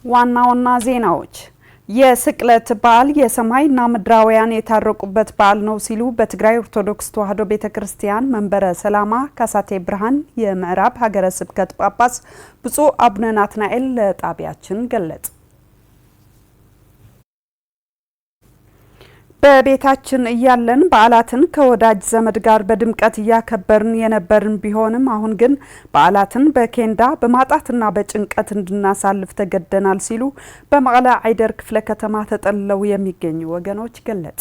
ዋና ዜናዎች የስቅለት በዓል የሰማይና ምድራውያን የታረቁበት በዓል ነው ሲሉ በትግራይ ኦርቶዶክስ ተዋሕዶ ቤተክርስቲያን መንበረ ሰላማ ከሳቴ ብርሃን የምዕራብ ሀገረ ስብከት ጳጳስ ብፁዕ አቡነ ናትናኤል ለጣቢያችን ገለጹ። በቤታችን እያለን በዓላትን ከወዳጅ ዘመድ ጋር በድምቀት እያከበርን የነበርን ቢሆንም አሁን ግን በዓላትን በኬንዳ በማጣትና በጭንቀት እንድናሳልፍ ተገደናል ሲሉ በመቀለ አይደር ክፍለ ከተማ ተጠልለው የሚገኙ ወገኖች ገለጹ።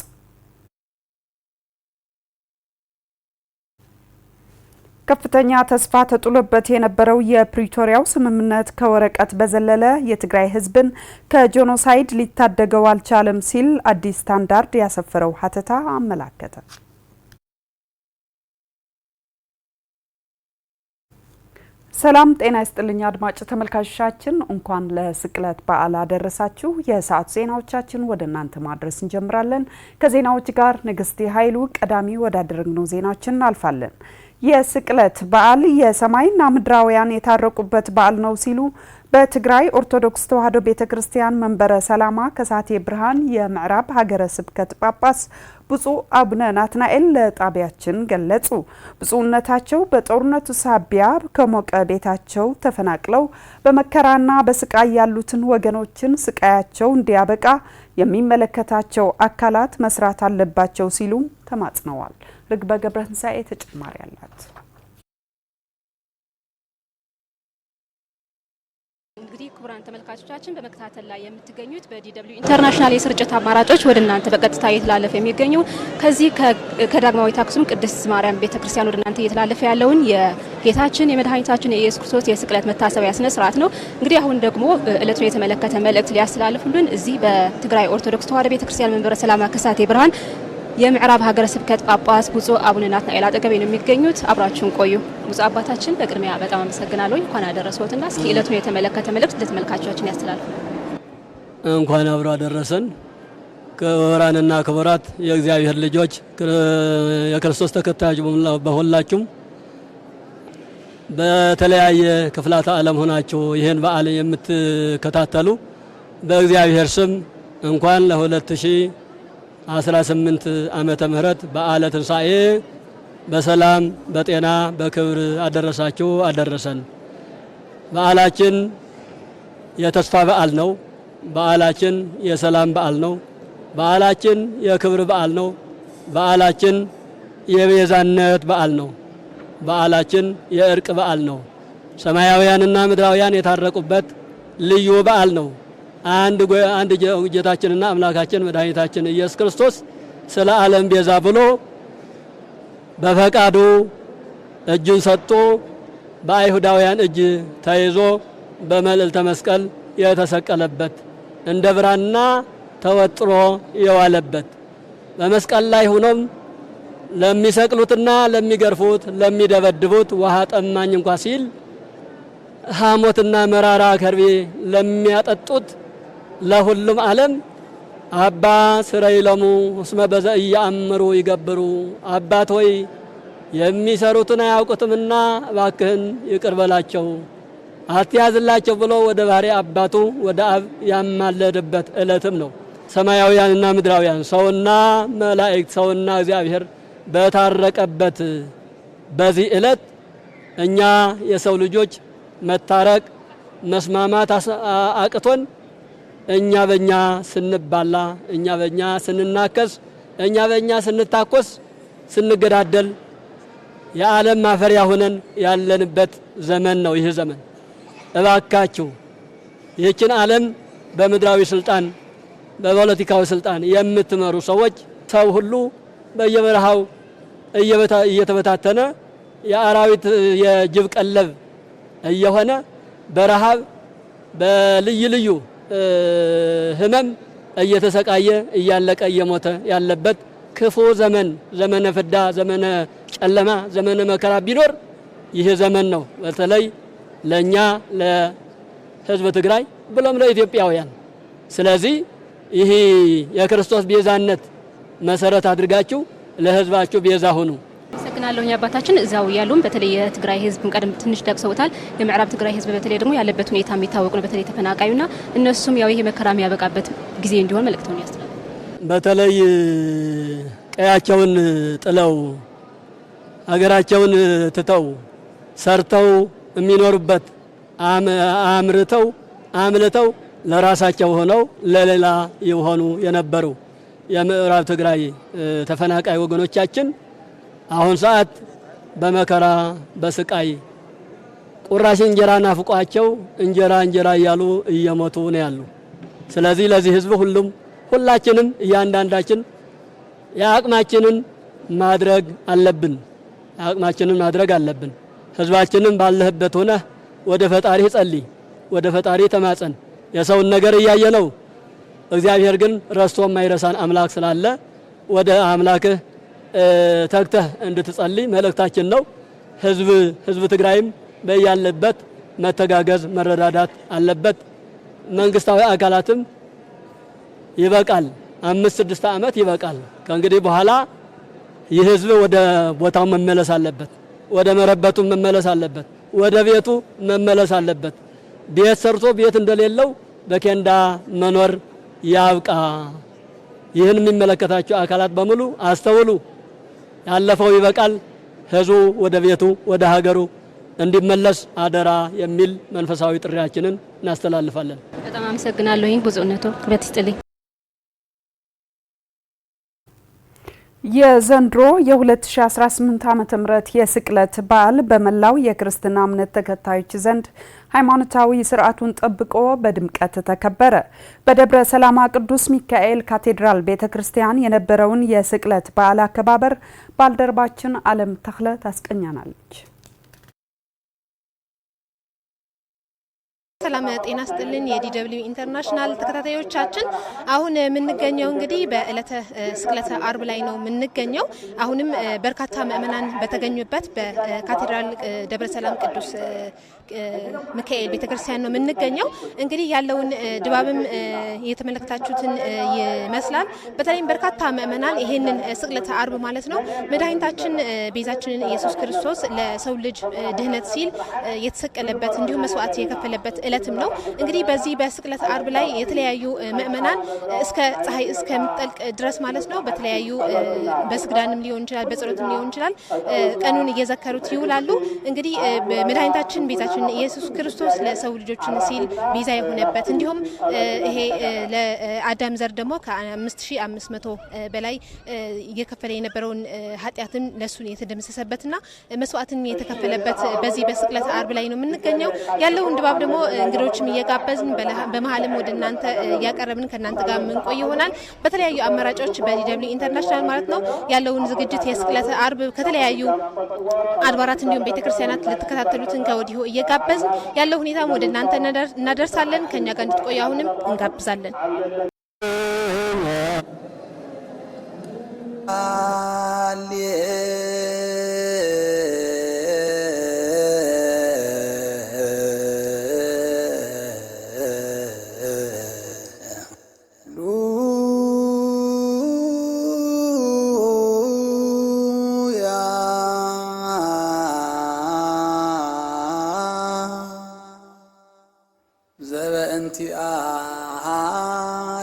ከፍተኛ ተስፋ ተጥሎበት የነበረው የፕሪቶሪያው ስምምነት ከወረቀት በዘለለ የትግራይ ሕዝብን ከጄኖሳይድ ሊታደገው አልቻለም ሲል አዲስ ስታንዳርድ ያሰፈረው ሀተታ አመላከተ። ሰላም ጤና ይስጥልኝ አድማጭ ተመልካቾቻችን፣ እንኳን ለስቅለት በዓል አደረሳችሁ። የሰዓት ዜናዎቻችን ወደ እናንተ ማድረስ እንጀምራለን። ከዜናዎች ጋር ንግስቲ ኃይሉ ቀዳሚ ወዳደረግነው ዜናችን አልፋለን። የስቅለት በዓል የሰማይና ምድራውያን የታረቁበት በዓል ነው ሲሉ በትግራይ ኦርቶዶክስ ተዋሕዶ ቤተክርስቲያን መንበረ ሰላማ ከሳቴ ብርሃን የምዕራብ ሀገረ ስብከት ጳጳስ ብፁዕ አቡነ ናትናኤል ለጣቢያችን ገለጹ። ብፁዕነታቸው በጦርነቱ ሳቢያ ከሞቀ ቤታቸው ተፈናቅለው በመከራና በስቃይ ያሉትን ወገኖችን ስቃያቸው እንዲያበቃ የሚመለከታቸው አካላት መስራት አለባቸው ሲሉ ተማጽነዋል። ርግበ ገብረትንሳኤ ተጨማሪ አላት። እንግዲህ ክቡራን ተመልካቾቻችን በመከታተል ላይ የምትገኙት በዲደብሊው ኢንተርናሽናል የስርጭት አማራጮች ወደ እናንተ በቀጥታ እየተላለፈ የሚገኙ ከዚህ ከዳግማዊት አክሱም ቅድስት ማርያም ቤተክርስቲያን ወደ እናንተ እየተላለፈ ያለውን የጌታችን የመድኃኒታችን የኢየሱስ ክርስቶስ የስቅለት መታሰቢያ ስነ ስርዓት ነው። እንግዲህ አሁን ደግሞ እለቱን የተመለከተ መልእክት ሊያስተላልፉልን እዚህ በትግራይ ኦርቶዶክስ ተዋሕዶ ቤተክርስቲያን መንበረ ሰላማ ከሳቴ ብርሃን የምዕራብ ሀገረ ስብከት ጳጳስ ብፁዕ አቡነ ናትናኤል አጠገቤ ነው የሚገኙት። አብራችሁን ቆዩ። ብፁዕ አባታችን በቅድሚያ በጣም አመሰግናለሁ። እንኳን አደረሰዎትና እስኪ እለቱን የተመለከተ መልእክት ለተመልካቾቻችን ያስተላልፉ። እንኳን አብሮ አደረሰን። ክቡራንና ክቡራት የእግዚአብሔር ልጆች የክርስቶስ ተከታዮች በሁላችሁም በተለያየ ክፍላተ ዓለም ሆናችሁ ይህን በዓል የምትከታተሉ በእግዚአብሔር ስም እንኳን ለ2018 ዓመተ ምህረት በዓለ ትንሣኤ በሰላም በጤና በክብር አደረሳችሁ አደረሰን። በዓላችን የተስፋ በዓል ነው። በዓላችን የሰላም በዓል ነው። በዓላችን የክብር በዓል ነው። በዓላችን የቤዛነት በዓል ነው። በዓላችን የእርቅ በዓል ነው። ሰማያውያንና ምድራውያን የታረቁበት ልዩ በዓል ነው። አንድ ጌታችንና አምላካችን መድኃኒታችን ኢየሱስ ክርስቶስ ስለ ዓለም ቤዛ ብሎ በፈቃዱ እጁን ሰጥቶ በአይሁዳውያን እጅ ተይዞ በመልዕልተ መስቀል የተሰቀለበት እንደ ብራና ተወጥሮ የዋለበት በመስቀል ላይ ሆኖም ለሚሰቅሉትና ለሚገርፉት ለሚደበድቡት ውሃ ጠማኝ እንኳ ሲል ሐሞትና መራራ ከርቤ ለሚያጠጡት ለሁሉም ዓለም አባ ስረይለሙ እስመ በዘ ኢያእምሩ ይገብሩ፣ አባት ሆይ የሚሰሩትን አያውቁትምና እባክህን ይቅር በላቸው አትያዝላቸው ብሎ ወደ ባሕርይ አባቱ ወደ አብ ያማለደበት ዕለትም ነው። ሰማያውያንና ምድራውያን ሰውና መላእክት ሰውና እግዚአብሔር በታረቀበት በዚህ ዕለት እኛ የሰው ልጆች መታረቅ መስማማት አቅቶን እኛ በእኛ ስንባላ፣ እኛ በእኛ ስንናከስ፣ እኛ በእኛ ስንታኮስ፣ ስንገዳደል የዓለም ማፈሪያ ሆነን ያለንበት ዘመን ነው። ይህ ዘመን እባካችሁ ይህችን ዓለም በምድራዊ ስልጣን በፖለቲካዊ ስልጣን የምትመሩ ሰዎች ሰው ሁሉ በየበረሃው እየተበታተነ የአራዊት የጅብ ቀለብ እየሆነ በረሃብ በልዩ ልዩ ህመም እየተሰቃየ እያለቀ እየሞተ ያለበት ክፉ ዘመን ዘመነ ፍዳ ዘመነ ጨለማ ዘመነ መከራ ቢኖር ይህ ዘመን ነው። በተለይ ለኛ ለህዝብ ትግራይ ብሎም ለኢትዮጵያውያን። ስለዚህ ይህ የክርስቶስ ቤዛነት መሰረት አድርጋችሁ ለህዝባችሁ ቤዛ ሁኑ። አመሰግናለሁ አባታችን። እዛው ያሉም በተለይ የትግራይ ህዝብ ቀደም ትንሽ ጠቅሰውታል። የምዕራብ ትግራይ ህዝብ በተለይ ደግሞ ያለበት ሁኔታ የሚታወቅ ነው። በተለይ ተፈናቃዩና እነሱም ያው ይሄ መከራ የሚያበቃበት ጊዜ እንዲሆን መልእክቱን ያስተላልፋል። በተለይ ቀያቸውን ጥለው ሀገራቸውን ትተው ሰርተው የሚኖሩበት አምልተው ለራሳቸው ሆነው ለሌላ የሆኑ የነበሩ የምዕራብ ትግራይ ተፈናቃይ ወገኖቻችን አሁን ሰዓት በመከራ በስቃይ ቁራሽ እንጀራ ናፍቋቸው እንጀራ እያሉ እየሞቱ ነው ያሉ። ስለዚህ ለዚህ ህዝብ ሁላችንም እያንዳንዳችን የአቅማችንን ማድረግ አለብን። ህዝባችንን ባለህበት ሆነ ወደ ፈጣሪ ጸልይ፣ ወደ ፈጣሪ ተማጸን። የሰውን ነገር እያየ ነው። እግዚአብሔር ግን ረስቶ የማይረሳን አምላክ ስላለ ወደ አምላክህ ተግተህ እንድትጸልይ መልእክታችን ነው። ህዝብ ትግራይም በያለበት መተጋገዝ መረዳዳት አለበት። መንግስታዊ አካላትም ይበቃል፣ 5-6 ዓመት ይበቃል። ከእንግዲህ በኋላ ይህ ህዝብ ወደ ቦታው መመለስ አለበት፣ ወደ መረበቱ መመለስ አለበት፣ ወደ ቤቱ መመለስ አለበት። ቤት ሰርቶ ቤት እንደሌለው በኬንዳ መኖር ያብቃ። ይህን የሚመለከታቸው አካላት በሙሉ አስተውሉ። ያለፈው ይበቃል። ህዝቡ ወደ ቤቱ ወደ ሀገሩ እንዲመለስ አደራ የሚል መንፈሳዊ ጥሪያችንን እናስተላልፋለን። በጣም አመሰግናለሁ። ብፁዕነቱ ክብረት ይስጥልኝ። የዘንድሮ የ2018 ዓመተ ምህረት የስቅለት በዓል በመላው የክርስትና እምነት ተከታዮች ዘንድ ሃይማኖታዊ ስርዓቱን ጠብቆ በድምቀት ተከበረ። በደብረ ሰላማ ቅዱስ ሚካኤል ካቴድራል ቤተክርስቲያን የነበረውን የስቅለት በዓል አከባበር ባልደረባችን ዓለም ተክለ ታስቀኛናለች። ሰላም ጤና ስጥልን የዲደብሊው ኢንተርናሽናል ተከታታዮቻችን፣ አሁን የምንገኘው እንግዲህ በዕለተ ስቅለተ አርብ ላይ ነው የምንገኘው። አሁንም በርካታ ምእመናን በተገኙበት በካቴድራል ደብረ ሰላም ቅዱስ ሚካኤል ቤተክርስቲያን ነው የምንገኘው። እንግዲህ ያለውን ድባብም የተመለከታችሁትን ይመስላል። በተለይም በርካታ ምእመናን ይሄንን ስቅለተ አርብ ማለት ነው መድኃኒታችን ቤዛችንን ኢየሱስ ክርስቶስ ለሰው ልጅ ድህነት ሲል የተሰቀለበት እንዲሁም መስዋዕት የከፈለበት እለትም ነው። እንግዲህ በዚህ በስቅለት አርብ ላይ የተለያዩ ምእመናን እስከ ፀሐይ እስከምትጠልቅ ድረስ ማለት ነው በተለያዩ በስግዳንም ሊሆን ይችላል በጸሎትም ሊሆን ይችላል ቀኑን እየዘከሩት ይውላሉ። እንግዲህ መድኃኒታችን ቤዛችን ኢየሱስ ክርስቶስ ለሰው ልጆችን ሲል ቤዛ የሆነበት እንዲሁም ይሄ ለአዳም ዘር ደግሞ ከ5500 በላይ እየከፈለ የነበረውን ኃጢአትን ለሱን የተደመሰሰበትና መስዋዕትን የተከፈለበት በዚህ በስቅለት አርብ ላይ ነው የምንገኘው። ያለውን ድባብ ደግሞ እንግዶችም እየጋበዝን በመሃልም ወደ እናንተ እያቀረብን ከእናንተ ጋር የምንቆይ ይሆናል። በተለያዩ አማራጮች በዲደብሊው ኢንተርናሽናል ማለት ነው ያለውን ዝግጅት የስቅለት አርብ ከተለያዩ አድባራት እንዲሁም ቤተክርስቲያናት ለተከታተሉትን ከወዲሁ እየጋበዝን ያለው ሁኔታም ወደ እናንተ እናደርሳለን። ከኛ ጋር እንድትቆዩ አሁንም እንጋብዛለን።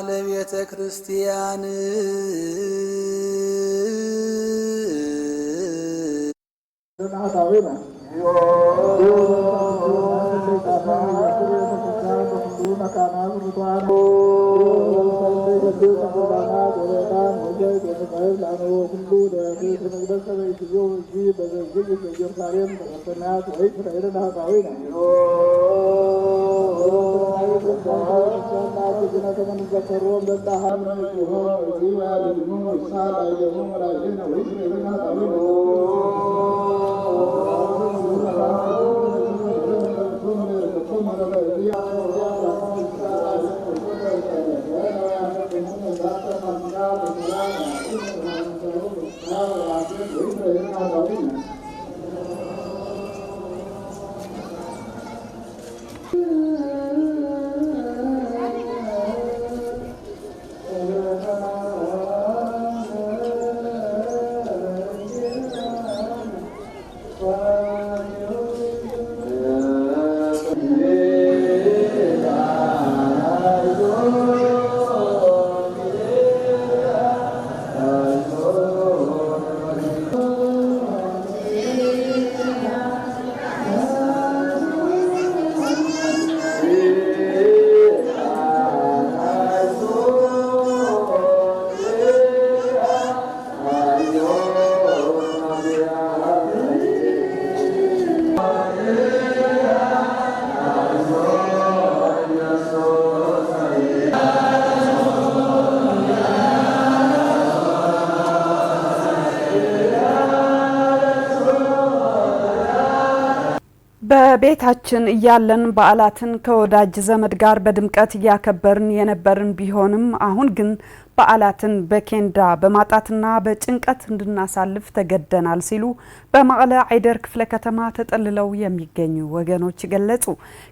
ለቤተ ክርስቲያን በቤታችን እያለን በዓላትን ከወዳጅ ዘመድ ጋር በድምቀት እያከበርን የነበርን ቢሆንም አሁን ግን በዓላትን በኬንዳ በማጣትና በጭንቀት እንድናሳልፍ ተገደናል ሲሉ በመቀለ አይደር ክፍለ ከተማ ተጠልለው የሚገኙ ወገኖች ገለጹ።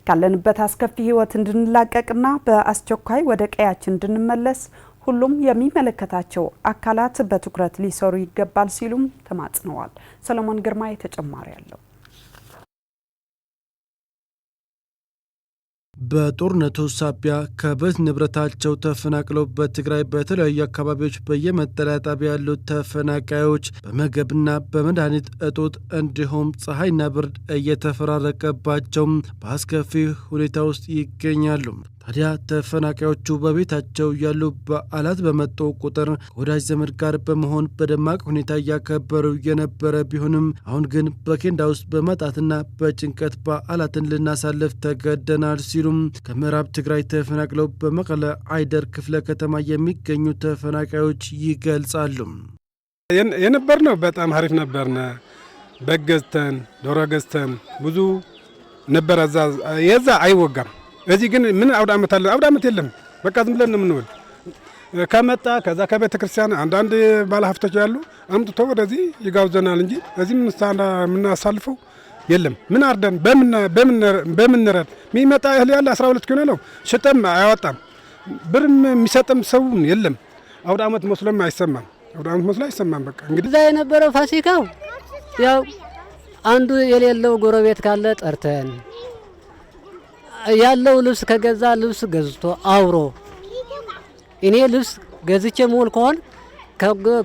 ካለንበት አስከፊ ሕይወት እንድንላቀቅና በአስቸኳይ ወደ ቀያችን እንድንመለስ ሁሉም የሚመለከታቸው አካላት በትኩረት ሊሰሩ ይገባል ሲሉም ተማጽነዋል። ሰለሞን ግርማ ተጨማሪ አለው። በጦርነቱ ሳቢያ ከቤት ንብረታቸው ተፈናቅለው በትግራይ በተለያዩ አካባቢዎች በየመጠለያ ጣቢያ ያሉ ተፈናቃዮች በምግብና በመድኃኒት እጦት እንዲሁም ፀሐይና ብርድ እየተፈራረቀባቸው በአስከፊ ሁኔታ ውስጥ ይገኛሉ። ታዲያ ተፈናቃዮቹ በቤታቸው ያሉ በዓላት በመጡ ቁጥር ከወዳጅ ዘመድ ጋር በመሆን በደማቅ ሁኔታ እያከበሩ የነበረ ቢሆንም አሁን ግን በኬንዳ ውስጥ በማጣትና በጭንቀት በዓላትን ልናሳልፍ ተገደናል ሲሉም ከምዕራብ ትግራይ ተፈናቅለው በመቀለ አይደር ክፍለ ከተማ የሚገኙ ተፈናቃዮች ይገልጻሉ። የነበርነው በጣም አሪፍ ነበርነ። በግ ገዝተን ዶሮ ገዝተን ብዙ ነበር። የዛ አይወጋም። እዚህ ግን ምን አውደ ዓመት አለ? አውደ ዓመት የለም። በቃ ዝም ብለን ነው የምንውል። ከመጣ ከዛ ከቤተ ክርስቲያን አንዳንድ ባለሀብቶች ያሉ አምጥቶ ወደዚህ ይጋብዘናል እንጂ እዚህ የምናሳልፈው የለም። ምን አርደን በምን ረድ የሚመጣ እህል ያለ 12 ኪሎ ነው። ሽጠም አያወጣም። ብርም የሚሰጥም ሰው የለም። አውደ ዓመት መስሎም አይሰማም። አውደ ዓመት መስሎ አይሰማም። በቃ እንግዲህ እዛ የነበረው ፋሲካው ያው አንዱ የሌለው ጎረቤት ካለ ጠርተን ያለው ልብስ ከገዛ ልብስ ገዝቶ አውሮ እኔ ልብስ ገዝቼ ሞል ከሆን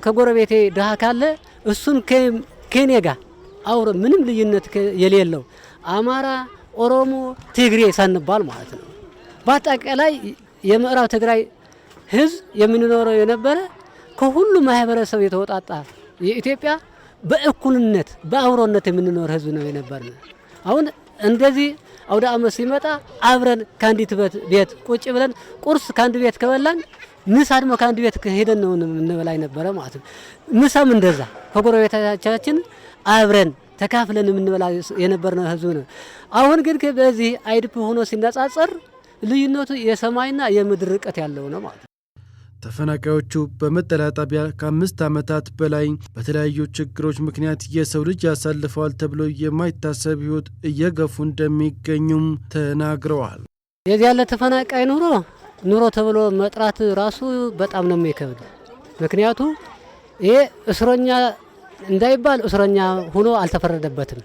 ከጎረቤቴ ድሃ ካለ እሱን ከኔ ጋር አውሮ ምንም ልዩነት የሌለው አማራ፣ ኦሮሞ፣ ትግሬ ሳንባል ማለት ነው። በአጠቃላይ የምዕራብ ትግራይ ህዝብ የምንኖረው የነበረ ከሁሉ ማህበረሰብ የተወጣጣ የኢትዮጵያ በእኩልነት በአብሮነት የምንኖር ህዝብ ነው የነበርነ። አሁን እንደዚህ አውደ ዓመት ሲመጣ አብረን ከአንዲት ቤት ቁጭ ብለን ቁርስ ከአንድ ቤት ከበላን ምሳ ደግሞ ከአንድ ቤት ሄደን ነው እንበላይ ነበረ ማለት ነው። ምሳም እንደዛ ከጎረቤቶቻችን አብረን ተካፍለን የምንበላ የነበርነው ህዝብ ነው። አሁን ግን በዚህ አይድፕ ሆኖ ሲነጻጸር ልዩነቱ የሰማይና የምድር ርቀት ያለው ነው ማለት ነው። ተፈናቃዮቹ በመጠለያ ጣቢያ ከ5 ዓመታት በላይ በተለያዩ ችግሮች ምክንያት የሰው ልጅ ያሳልፈዋል ተብሎ የማይታሰብ ህይወት እየገፉ እንደሚገኙም ተናግረዋል። የዚህ ያለ ተፈናቃይ ኑሮ ተብሎ መጥራት ራሱ በጣም ነው የሚከብድ። ምክንያቱ ይሄ እስረኛ እንዳይባል እስረኛ ሆኖ አልተፈረደበትም።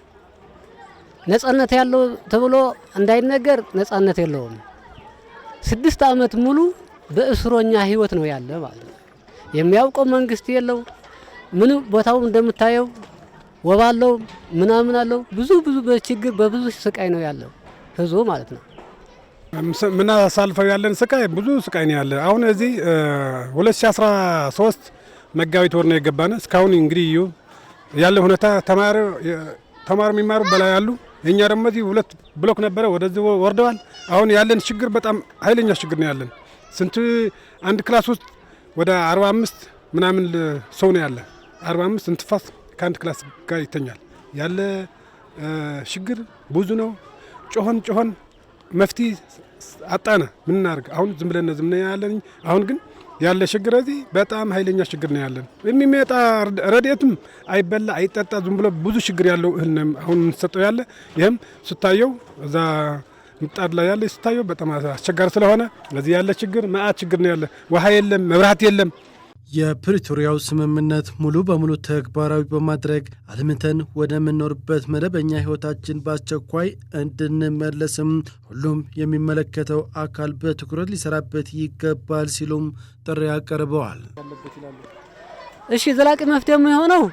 ነጻነት ያለው ተብሎ እንዳይነገር ነጻነት የለውም። 6 ዓመት ሙሉ በእስረኛ ህይወት ነው ያለ ማለት ነው። የሚያውቀው መንግስት የለው። ምን ቦታው እንደምታየው ወባለው ምናምን አለው። ብዙ በችግር በብዙ ስቃይ ነው ያለው ህዝቡ ማለት ነው። ምን አሳልፈው ያለን ስቃይ ብዙ ስቃይ ነው ያለ። አሁን እዚህ 2013 መጋቢት ወር ነው የገባነ። እስካሁን እንግዲህ ያለ ሁኔታ ተማሪ የሚማሩ በላይ ያሉ እኛ ደግሞ እዚህ 2 ብሎክ ነበረ ወደዚህ ወርደዋል። አሁን ያለን ችግር በጣም ኃይለኛ ችግር ነው ያለን። ስንት አንድ ክላስ ውስጥ ወደ 45 ምናምን ሰው ነው ያለ። 45 እንትፋስ ከአንድ ክላስ ጋር ይተኛል። ያለ ችግር ብዙ ነው። ጮሆን መፍትሄ አጣነ። ምን እናድርግ? አሁን ዝም ብለን ያለን። አሁን ግን ያለ ችግር እዚህ በጣም ኃይለኛ ችግር ነው ያለን። የሚመጣ ረድኤትም አይበላ አይጠጣ። ዝም ብሎ ብዙ ችግር ያለው እህል ነው አሁን እንሰጠው ያለ። ይህም ስታየው እዛ ምጣድ ላይ ያለ ስታየው በጣም አስቸጋሪ ስለሆነ ለዚህ ያለ ችግር ማአት ችግር ነው ያለ። ውሃ የለም፣ መብራት የለም። የፕሪቶሪያው ስምምነት ሙሉ በሙሉ ተግባራዊ በማድረግ አልምተን ወደ ምንኖርበት መደበኛ ህይወታችን በአስቸኳይ እንድንመለስም ሁሉም የሚመለከተው አካል በትኩረት ሊሰራበት ይገባል ሲሉም ጥሪ አቀርበዋል። እሺ፣ ዘላቂ መፍትሄ የሆነው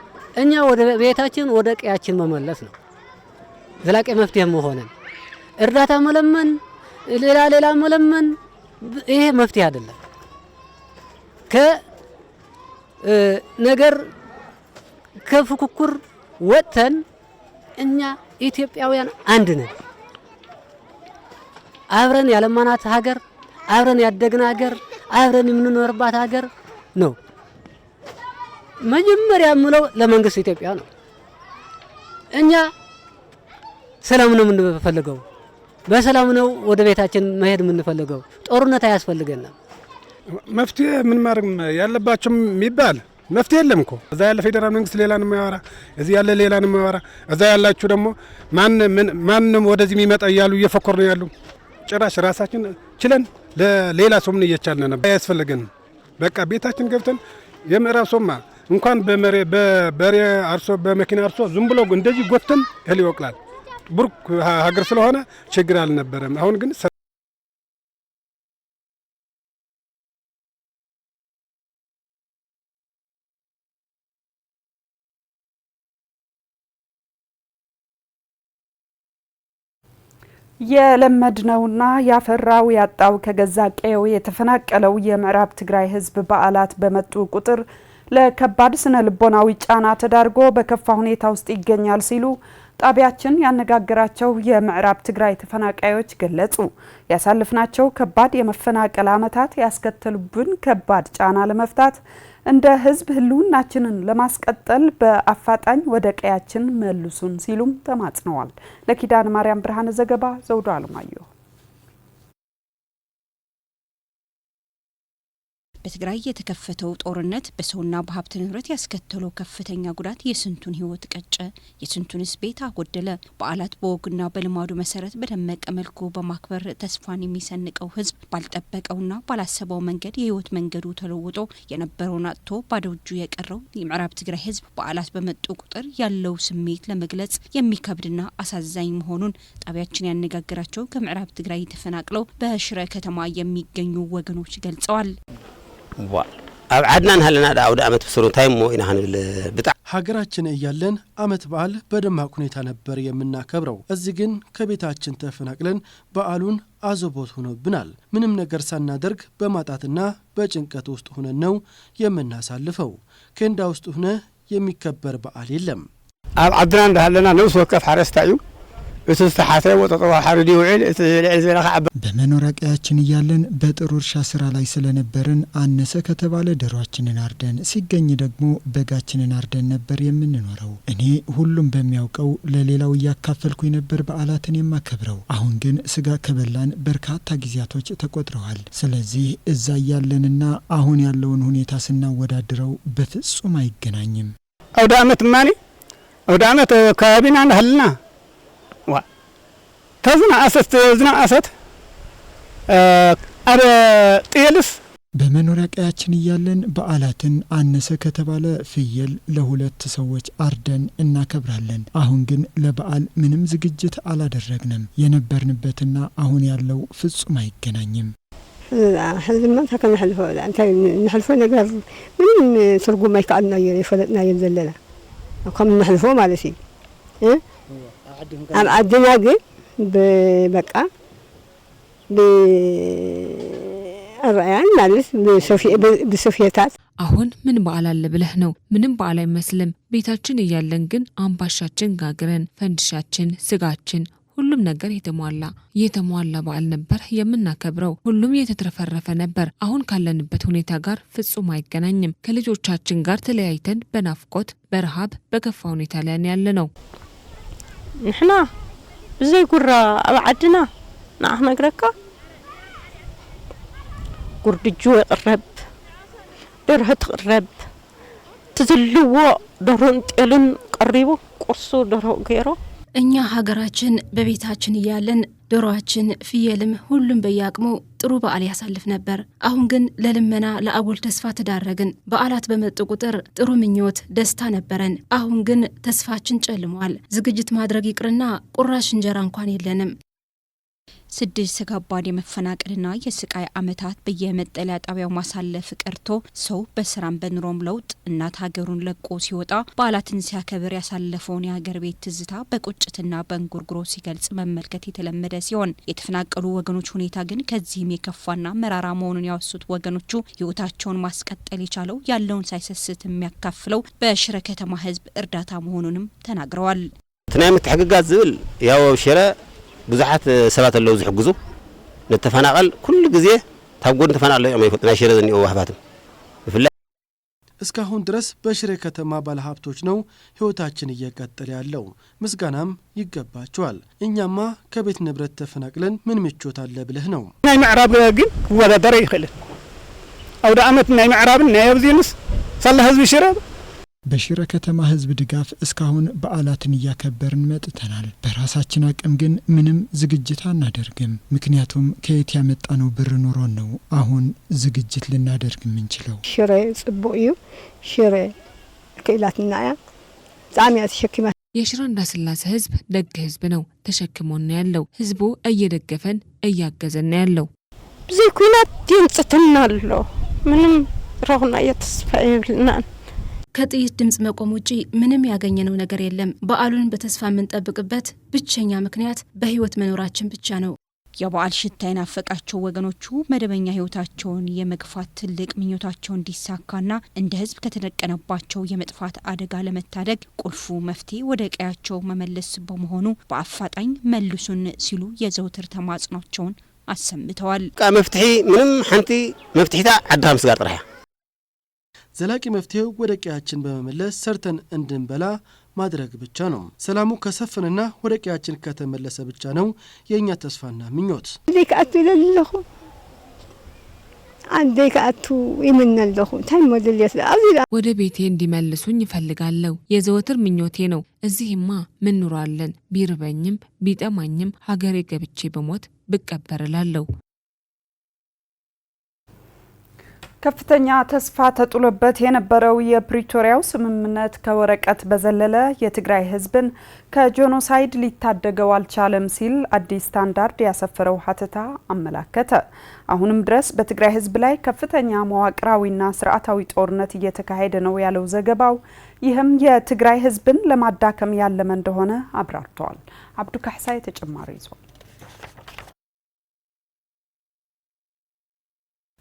እኛ ወደ ቤታችን ወደ ቀያችን መመለስ ነው። ዘላቂ መፍትሄ መሆነን እርዳታ መለመን ሌላ መለመን ይሄ መፍትሄ አይደለም። ነገር ከፉክክር ወጥተን እኛ ኢትዮጵያውያን አንድ ነን። አብረን ያለማናት ሀገር፣ አብረን ያደግና ሀገር፣ አብረን የምንኖርባት ሀገር ነው። መጀመሪያ የምለው ለመንግስት ኢትዮጵያ ነው። እኛ ሰላም ነው የምንፈልገው። በሰላም ነው ወደ ቤታችን መሄድ የምንፈልገው። ጦርነት አያስፈልገንም። መፍትሄ ምን ማድረግ ያለባቸው የሚባል መፍትሄ የለም እኮ። እዛ ያለ ፌዴራል መንግስት ሌላ ነው የሚያወራ፣ እዚህ ያለ ሌላ ነው የሚያወራ። እዛ ያላችሁ ደግሞ ማንም ወደዚህ የሚመጣ እያሉ እየፈኮር ነው ያሉ። ጭራሽ ራሳችን ችለን ለሌላ ሰው ምን እየቻልን ነበር። አያስፈልገንም። በቃ ቤታችን ገብተን የምዕራብ ሶማ እንኳን በበሬ አርሶ በመኪና አርሶ ዝም ብሎ እንደዚህ ጎተን እህል ይወቅላል። ቡርክ ሀገር ስለሆነ ችግር አልነበረም። አሁን ግን የለመድነውና ያፈራው ያጣው ከገዛ ቀዬው የተፈናቀለው የምዕራብ ትግራይ ህዝብ በዓላት በመጡ ቁጥር ለከባድ ስነ ልቦናዊ ጫና ተዳርጎ በከፋ ሁኔታ ውስጥ ይገኛል ሲሉ ጣቢያችን ያነጋገራቸው የምዕራብ ትግራይ ተፈናቃዮች ገለጹ። ያሳለፍናቸው ከባድ የመፈናቀል ዓመታት ያስከተሉብን ከባድ ጫና ለመፍታት እንደ ህዝብ ህልውናችንን ለማስቀጠል በአፋጣኝ ወደ ቀያችን መልሱን ሲሉም ተማጽነዋል። ለኪዳነ ማርያም ብርሃነ ዘገባ ዘውዱ አለማየሁ። በትግራይ የተከፈተው ጦርነት በሰውና በሀብት ንብረት ያስከተለው ከፍተኛ ጉዳት የስንቱን ህይወት ቀጨ፣ የስንቱንስ ቤት አጎደለ። በዓላት በወግና በልማዱ መሰረት በደመቀ መልኩ በማክበር ተስፋን የሚሰንቀው ህዝብ ባልጠበቀውና ባላሰበው መንገድ የህይወት መንገዱ ተለውጦ የነበረውን አጥቶ ባዶ እጁ የቀረው የምዕራብ ትግራይ ህዝብ በዓላት በመጡ ቁጥር ያለው ስሜት ለመግለጽ የሚከብድና አሳዛኝ መሆኑን ጣቢያችን ያነጋገራቸው ከምዕራብ ትግራይ ተፈናቅለው በሽረ ከተማ የሚገኙ ወገኖች ገልጸዋል። አብ ዓድናን ሃለና አውደ ዓመት ብስሩ ታይም ሞይና ሀንብል ብጣ ሀገራችን እያለን ዓመት በዓል በደማቅ ሁኔታ ነበር የምናከብረው። እዚህ ግን ከቤታችን ተፈናቅለን በዓሉን አዘቦት ሆኖብናል። ምንም ነገር ሳናደርግ በማጣትና በጭንቀት ውስጥ ሆነን ነው የምናሳልፈው። ኬንዳ ውስጥ ሆነ የሚከበር በዓል የለም። አብ ዓድናን ሃለና ነውስ ወከፍ ሓረስታዩ በመኖሪያ ቀያችን እያለን በጥሩ እርሻ ስራ ላይ ስለነበርን አነሰ ከተባለ ዶሮአችንን አርደን ሲገኝ ደግሞ በጋችንን አርደን ነበር የምንኖረው። እኔ ሁሉም በሚያውቀው ለሌላው እያካፈልኩኝ ነበር በዓላትን የማከብረው። አሁን ግን ስጋ ከበላን በርካታ ጊዜያቶች ተቆጥረዋል። ስለዚህ እዛ ያለንና አሁን ያለውን ሁኔታ ስናወዳድረው በፍጹም አይገናኝም። አውደ ዓመት ማኒ አውደ ዓመት ካቢና ነህልና ተዝና አሰት አረ ጤልስ በመኖሪያ ቀያችን እያለን በዓላትን አነሰ ከተባለ ፍየል ለሁለት ሰዎች አርደን እናከብራለን። አሁን ግን ለበዓል ምንም ዝግጅት አላደረግንም። የነበርንበትና አሁን ያለው ፍጹም አይገናኝም። ሕዝማ ተከም ሕልፎ አንተ ንሕልፎ ነገር ምንም ትርጉም አይካልና የፈለጥና የዘለና ከም ንሕልፎ ማለት እዩ አብ ዓድና ግን በቃ በራያን ማለት በሶፊየታት አሁን ምን በዓል አለ ብለህ ነው? ምንም በዓል አይመስልም። ቤታችን እያለን ግን አምባሻችን ጋግረን ፈንድሻችን፣ ስጋችን፣ ሁሉም ነገር የተሟላ በዓል ነበር የምናከብረው። ሁሉም የተትረፈረፈ ነበር። አሁን ካለንበት ሁኔታ ጋር ፍጹም አይገናኝም። ከልጆቻችን ጋር ተለያይተን በናፍቆት በረሃብ በከፋ ሁኔታ ላይ ያለ ነው። ንሕና ብዘይ ጉራ ኣብ ዓድና ንኣኽ ነግረካ ጉርድጆ ይቕረብ፣ ደርሆ ትቕረብ፣ ትዝልዎ ደርሆን ጤልን ቀሪቡ ቁርሱ ደርሆ ገይሮ እኛ ሀገራችን በቤታችን እያለን ዶሮአችን ፍየልም ሁሉም በያቅሙ ጥሩ በዓል ያሳልፍ ነበር። አሁን ግን ለልመና ለአቦል ተስፋ ተዳረግን። በዓላት በመጡ ቁጥር ጥሩ ምኞት ደስታ ነበረን። አሁን ግን ተስፋችን ጨልሟል። ዝግጅት ማድረግ ይቅርና ቁራሽ እንጀራ እንኳን የለንም። ስድስት ከባድ የመፈናቀልና የስቃይ ዓመታት በየመጠለያ ጣቢያው ማሳለፍ ቀርቶ ሰው በስራም በኑሮም ለውጥ እናት ሀገሩን ለቆ ሲወጣ በዓላትን ሲያከብር ያሳለፈውን የሀገር ቤት ትዝታ በቁጭትና በእንጉርጉሮ ሲገልጽ መመልከት የተለመደ ሲሆን የተፈናቀሉ ወገኖች ሁኔታ ግን ከዚህም የከፋና መራራ መሆኑን ያወሱት ወገኖቹ ህይወታቸውን ማስቀጠል የቻለው ያለውን ሳይሰስት የሚያካፍለው በሽረ ከተማ ህዝብ እርዳታ መሆኑንም ተናግረዋል። ትናይ ምትሕግጋት ዝብል ያው ሽረ ብዙሓት ሰባት አለው ዝሕግዙ ነተፈናቀል ኩሉ ግዜ ታብ ጎን ተፈናቀለ እዮም ይፈጥና ሽረ ዘኒኦ ዋህባትም እስካሁን ድረስ በሽሬ ከተማ ባለሀብቶች ነው ህይወታችን እየቀጠለ ያለው። ምስጋናም ይገባቸዋል። እኛማ ከቤት ንብረት ተፈናቅለን ምን ምቾት አለ ብለህ ነው። ናይ ምዕራብ ግን ወዳደር ይኸለ አውደ አመት ናይ ምዕራብን ናይ አብዚንስ ሰላ ህዝብ ሽሬ በሽረ ከተማ ህዝብ ድጋፍ እስካሁን በዓላትን እያከበርን መጥተናል። በራሳችን አቅም ግን ምንም ዝግጅት አናደርግም። ምክንያቱም ከየት ያመጣነው ብር ኑሮን ነው አሁን ዝግጅት ልናደርግ የምንችለው። ሽሬ ጽቡቅ እዩ። ሽሬ ከኢላትና ያ ጻሚያ ተሸክማ የሽረ እንዳስላሴ ህዝብ ደግ ህዝብ ነው። ተሸክሞን ነው ያለው። ህዝቡ እየደገፈን እያገዘን ነው ያለው። ብዙ ኩናት ይንጽትናል። ምንም ረሁና የተስፋ ይብልናል። ከጥይት ድምጽ መቆም ውጪ ምንም ያገኘነው ነገር የለም። በዓሉን በተስፋ የምንጠብቅበት ብቸኛ ምክንያት በህይወት መኖራችን ብቻ ነው። የበዓል ሽታ የናፈቃቸው ወገኖቹ መደበኛ ህይወታቸውን የመግፋት ትልቅ ምኞታቸው እንዲሳካና እንደ ህዝብ ከተደቀነባቸው የመጥፋት አደጋ ለመታደግ ቁልፉ መፍትሄ ወደ ቀያቸው መመለስ በመሆኑ በአፋጣኝ መልሱን ሲሉ የዘውትር ተማጽኖቸውን አሰምተዋል። መፍትሄ ምንም ሓንቲ መፍትሄታ ዓድኻ ምስጋር ጥራያ ዘላቂ መፍትሄው ወደ ቀያችን በመመለስ ሰርተን እንድንበላ ማድረግ ብቻ ነው። ሰላሙ ከሰፈነና ወደ ቀያችን ከተመለሰ ብቻ ነው የኛ ተስፋና ምኞት። ዲካቱ ለለኹ አንዴካቱ ይምነለኹ ታይሞድልየስ አዚራ ወደ ቤቴ እንዲመልሱኝ ይፈልጋለሁ። የዘወትር ምኞቴ ነው። እዚህማ ምን ኑሯለን? ቢርበኝም ቢጠማኝም ሀገሬ ገብቼ በሞት ብቀበርላለሁ። ከፍተኛ ተስፋ ተጥሎበት የነበረው የፕሪቶሪያው ስምምነት ከወረቀት በዘለለ የትግራይ ህዝብን ከጄኖሳይድ ሊታደገው አልቻለም ሲል አዲስ ስታንዳርድ ያሰፈረው ሀተታ አመላከተ። አሁንም ድረስ በትግራይ ህዝብ ላይ ከፍተኛ መዋቅራዊና ስርዓታዊ ጦርነት እየተካሄደ ነው ያለው ዘገባው፣ ይህም የትግራይ ህዝብን ለማዳከም ያለመ እንደሆነ አብራርተዋል። አብዱ ካህሳይ ተጨማሪ ይዟል።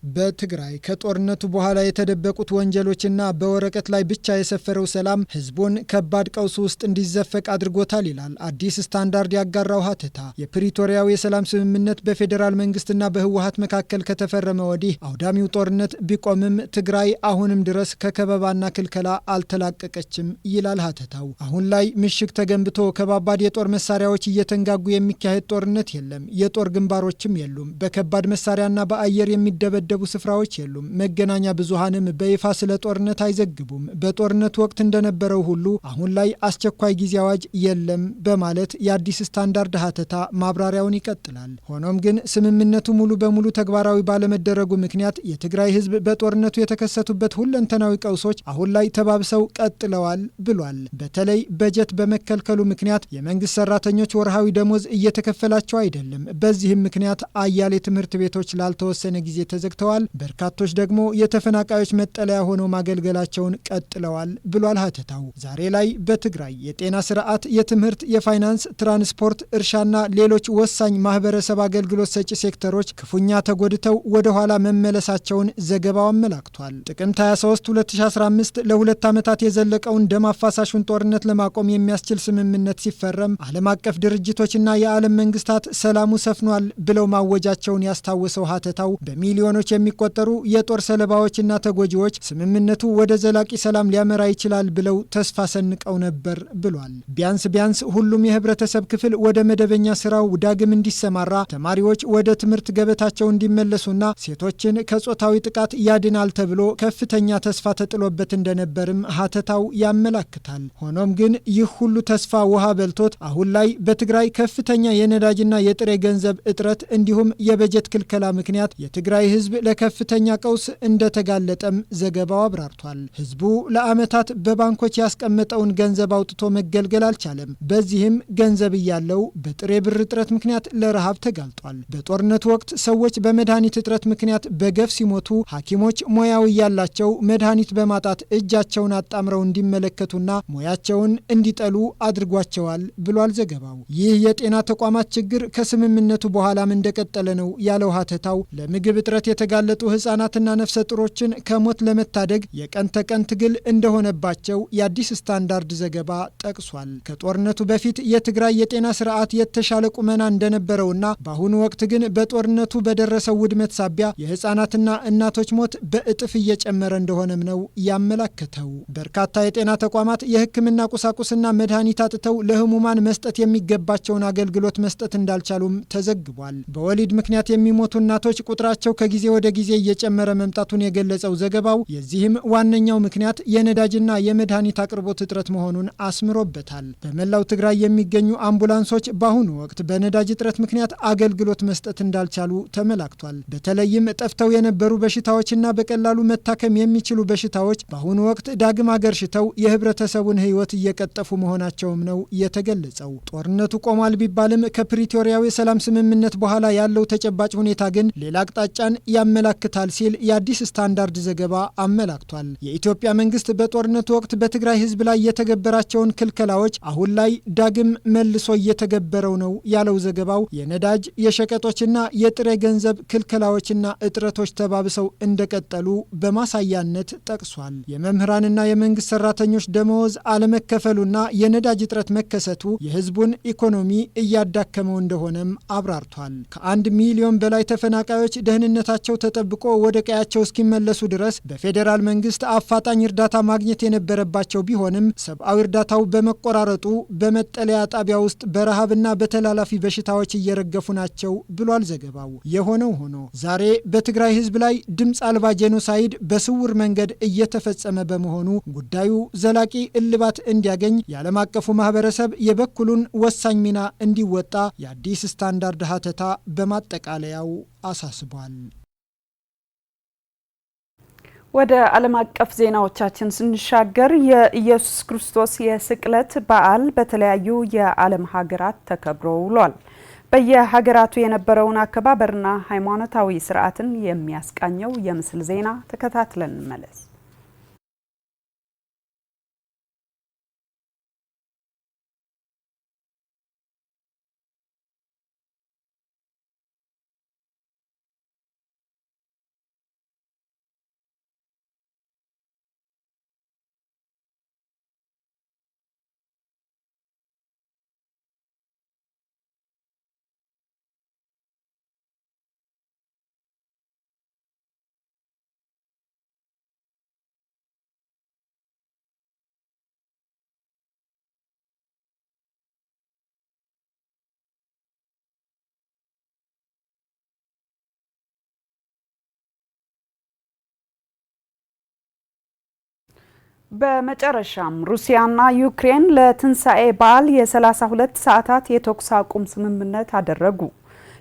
በትግራይ ከጦርነቱ በኋላ የተደበቁት ወንጀሎችና በወረቀት ላይ ብቻ የሰፈረው ሰላም ህዝቡን ከባድ ቀውስ ውስጥ እንዲዘፈቅ አድርጎታል ይላል አዲስ ስታንዳርድ ያጋራው ሀተታ። የፕሪቶሪያው የሰላም ስምምነት በፌዴራል መንግስትና በህወሓት መካከል ከተፈረመ ወዲህ አውዳሚው ጦርነት ቢቆምም ትግራይ አሁንም ድረስ ከከበባና ክልከላ አልተላቀቀችም ይላል ሀተታው። አሁን ላይ ምሽግ ተገንብቶ ከባባድ የጦር መሳሪያዎች እየተንጋጉ የሚካሄድ ጦርነት የለም። የጦር ግንባሮችም የሉም። በከባድ መሳሪያና በአየር የሚደበደቡ ስፍራዎች የሉም። መገናኛ ብዙሃንም በይፋ ስለ ጦርነት አይዘግቡም። በጦርነት ወቅት እንደነበረው ሁሉ አሁን ላይ አስቸኳይ ጊዜ አዋጅ የለም በማለት የአዲስ ስታንዳርድ ሀተታ ማብራሪያውን ይቀጥላል። ሆኖም ግን ስምምነቱ ሙሉ በሙሉ ተግባራዊ ባለመደረጉ ምክንያት የትግራይ ህዝብ በጦርነቱ የተከሰቱበት ሁለንተናዊ ቀውሶች አሁን ላይ ተባብሰው ቀጥለዋል ብሏል። በተለይ በጀት በመከልከሉ ምክንያት የመንግስት ሰራተኞች ወርሃዊ ደሞዝ እየተከፈላቸው አይደለም። በዚህም ምክንያት አያሌ ትምህርት ቤቶች ላልተወሰነ ጊዜ ተዘግተዋል። በርካቶች ደግሞ የተፈናቃዮች መጠለያ ሆነው ማገልገላቸውን ቀጥለዋል ብሏል ሀተታው። ዛሬ ላይ በትግራይ የጤና ስርዓት፣ የትምህርት፣ የፋይናንስ፣ ትራንስፖርት፣ እርሻና ሌሎች ወሳኝ ማህበረሰብ አገልግሎት ሰጪ ሴክተሮች ክፉኛ ተጎድተው ወደ ኋላ መመለሳቸውን ዘገባው አመላክቷል። ጥቅምት 23 2015 ለሁለት ዓመታት የዘለቀውን ደም አፋሳሹን ጦርነት ለማቆም የሚያስችል ስምምነት ሲፈረም ዓለም አቀፍ ድርጅቶችና የዓለም መንግስታት ሰላሙ ሰፍኗል ብለው ማወጃቸውን ያስታወሰው ሀተታው በሚሊዮኖች የሚቆጠሩ የጦር ሰለባዎችና ተጎጂዎች ስምምነቱ ወደ ዘላቂ ሰላም ሊያመራ ይችላል ብለው ተስፋ ሰንቀው ነበር ብሏል። ቢያንስ ሁሉም የህብረተሰብ ክፍል ወደ መደበኛ ስራው ዳግም እንዲሰማራ፣ ተማሪዎች ወደ ትምህርት ገበታቸው እንዲመለሱና ሴቶችን ከጾታዊ ጥቃት ያድናል ተብሎ ከፍተኛ ተስፋ ተጥሎበት እንደነበርም ሀተታው ያመላክታል። ሆኖም ግን ይህ ሁሉ ተስፋ ውሃ በልቶት አሁን ላይ በትግራይ ከፍተኛ የነዳጅና የጥሬ ገንዘብ እጥረት እንዲሁም የበጀት ክልከላ ምክንያት የትግራይ ህዝብ ለከፍተኛ ቀውስ እንደተጋለጠም ዘገባው አብራርቷል። ህዝቡ ለዓመታት በባንኮች ያስቀመጠውን ገንዘብ አውጥቶ መገልገል አልቻለም። በዚህም ገንዘብ እያለው በጥሬ ብር እጥረት ምክንያት ለረሃብ ተጋልጧል። በጦርነቱ ወቅት ሰዎች በመድኃኒት እጥረት ምክንያት በገፍ ሲሞቱ ሐኪሞች ሙያው እያላቸው መድኃኒት በማጣት እጃቸውን አጣምረው እንዲመለከቱና ሙያቸውን እንዲጠሉ አድርጓቸዋል ብሏል ዘገባው። ይህ የጤና ተቋማት ችግር ከስምምነቱ በኋላም እንደቀጠለ ነው ያለው ሀተታው ለምግብ እጥረት የተጋለጡ ህጻናትና ነፍሰ ጡሮችን ከሞት ለመታደግ የቀን ተቀን ትግል እንደሆነባቸው የአዲስ ስታንዳርድ ዘገባ ጠቅሷል። ከጦርነቱ በፊት የትግራይ የጤና ስርዓት የተሻለ ቁመና እንደነበረውና በአሁኑ ወቅት ግን በጦርነቱ በደረሰው ውድመት ሳቢያ የህጻናትና እናቶች ሞት በእጥፍ እየጨመረ እንደሆነም ነው ያመላከተው። በርካታ የጤና ተቋማት የህክምና ቁሳቁስና መድኃኒት አጥተው ለህሙማን መስጠት የሚገባቸውን አገልግሎት መስጠት እንዳልቻሉም ተዘግቧል። በወሊድ ምክንያት የሚሞቱ እናቶች ቁጥራቸው ከጊዜ ወደ ጊዜ እየጨመረ መምጣቱን የገለጸው ዘገባው የዚህም ዋነኛው ምክንያት የነዳጅና የመድኃኒት አቅርቦት እጥረት መሆኑን አስምሮበታል። በመላው ትግራይ የሚገኙ አምቡላንሶች በአሁኑ ወቅት በነዳጅ እጥረት ምክንያት አገልግሎት መስጠት እንዳልቻሉ ተመላክቷል። በተለይም ጠፍተው የነበሩ በሽታዎችና በቀላሉ መታከም የሚችሉ በሽታዎች በአሁኑ ወቅት ዳግም አገርሽተው የህብረተሰቡን ህይወት እየቀጠፉ መሆናቸውም ነው የተገለጸው። ጦርነቱ ቆሟል ቢባልም ከፕሪቶሪያው የሰላም ስምምነት በኋላ ያለው ተጨባጭ ሁኔታ ግን ሌላ አቅጣጫን ያመላክታል ሲል የአዲስ ስታንዳርድ ዘገባ አመላክቷል። የኢትዮጵያ መንግስት በጦርነቱ ወቅት በትግራይ ህዝብ ላይ የተገበራቸውን ክልከላዎች አሁን ላይ ዳግም መልሶ እየተገበረው ነው ያለው ዘገባው የነዳጅ የሸቀጦችና የጥሬ ገንዘብ ክልከላዎችና እጥረቶች ተባብሰው እንደቀጠሉ በማሳያነት ጠቅሷል። የመምህራንና የመንግስት ሰራተኞች ደመወዝ አለመከፈሉና የነዳጅ እጥረት መከሰቱ የህዝቡን ኢኮኖሚ እያዳከመው እንደሆነም አብራርቷል። ከ1 ሚሊዮን በላይ ተፈናቃዮች ደህንነታቸው ተጠብቆ ወደ ቀያቸው እስኪመለሱ ድረስ በፌዴራል መንግስት አፋጣኝ እርዳታ ማግኘት የነበረባቸው ቢሆንም ሰብአዊ እርዳታው በመቆራረጡ በመጠለያ ጣቢያ ውስጥ በረሃብና በተላላፊ በሽታዎች እየረገፉ ናቸው ብሏል ዘገባው። የሆነው ሆኖ ዛሬ በትግራይ ህዝብ ላይ ድምፅ አልባ ጄኖሳይድ በስውር መንገድ እየተፈጸመ በመሆኑ ጉዳዩ ዘላቂ እልባት እንዲያገኝ የዓለም አቀፉ ማህበረሰብ የበኩሉን ወሳኝ ሚና እንዲወጣ የአዲስ ስታንዳርድ ሀተታ በማጠቃለያው አሳስቧል። ወደ ዓለም አቀፍ ዜናዎቻችን ስንሻገር የኢየሱስ ክርስቶስ የስቅለት በዓል በተለያዩ የዓለም ሀገራት ተከብሮ ውሏል። በየሀገራቱ የነበረውን አከባበርና ሃይማኖታዊ ስርዓትን የሚያስቃኘው የምስል ዜና ተከታትለን እንመለስ። በመጨረሻም ሩሲያና ዩክሬን ለትንሳኤ በዓል የ32 ሰዓታት የተኩስ አቁም ስምምነት አደረጉ።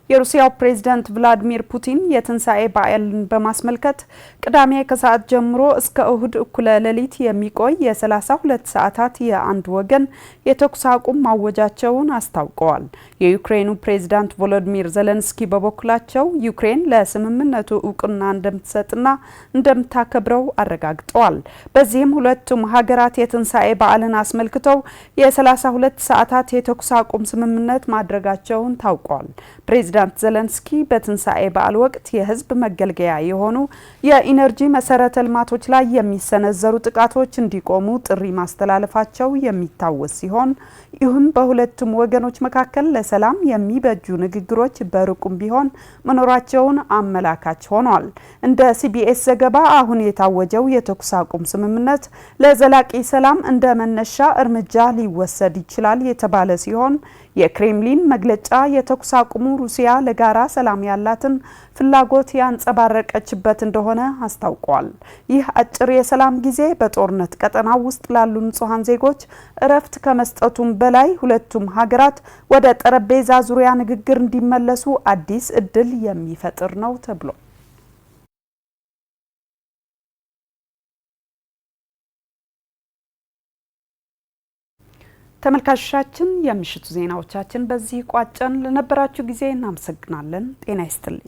የሩሲያው ፕሬዝዳንት ቭላዲሚር ፑቲን የትንሳኤ በዓልን በማስመልከት ቅዳሜ ከሰዓት ጀምሮ እስከ እሁድ እኩለ ሌሊት የሚቆይ የ32 ሰዓታት የአንድ ወገን የተኩስ አቁም ማወጃቸውን አስታውቀዋል። የዩክሬኑ ፕሬዝዳንት ቮሎዲሚር ዜሌንስኪ በበኩላቸው ዩክሬን ለስምምነቱ እውቅና እንደምትሰጥና እንደምታከብረው አረጋግጠዋል። በዚህም ሁለቱም ሀገራት የትንሳኤ በዓልን አስመልክተው የ32 ሰዓታት የተኩስ አቁም ስምምነት ማድረጋቸውን ታውቋል። ፕሬዝዳንት ዜሌንስኪ በትንሳኤ በዓል ወቅት የህዝብ መገልገያ የሆኑ የኢነርጂ መሰረተ ልማቶች ላይ የሚሰነዘሩ ጥቃቶች እንዲቆሙ ጥሪ ማስተላለፋቸው የሚታወስ ሲሆን ይህም በሁለቱም ወገኖች መካከል ለሰላም የሚበጁ ንግግሮች በሩቁም ቢሆን መኖራቸውን አመላካች ሆኗል። እንደ ሲቢኤስ ዘገባ አሁን የታወጀው የተኩስ አቁም ስምምነት ለዘላቂ ሰላም እንደ መነሻ እርምጃ ሊወሰድ ይችላል የተባለ ሲሆን የክሬምሊን መግለጫ የተኩስ አቁሙ ሩሲያ ለጋራ ሰላም ያላትን ፍላጎት ያንጸባረቀችበት እንደሆነ አስታውቋል። ይህ አጭር የሰላም ጊዜ በጦርነት ቀጠና ውስጥ ላሉ ንጹሃን ዜጎች እረፍት ከመስጠቱም በላይ ሁለቱም ሀገራት ወደ ጠረጴዛ ዙሪያ ንግግር እንዲመለሱ አዲስ እድል የሚፈጥር ነው ተብሏል። ተመልካቾቻችን የምሽቱ ዜናዎቻችን በዚህ ቋጨን። ለነበራችሁ ጊዜ እናመሰግናለን። ጤና ይስጥልኝ።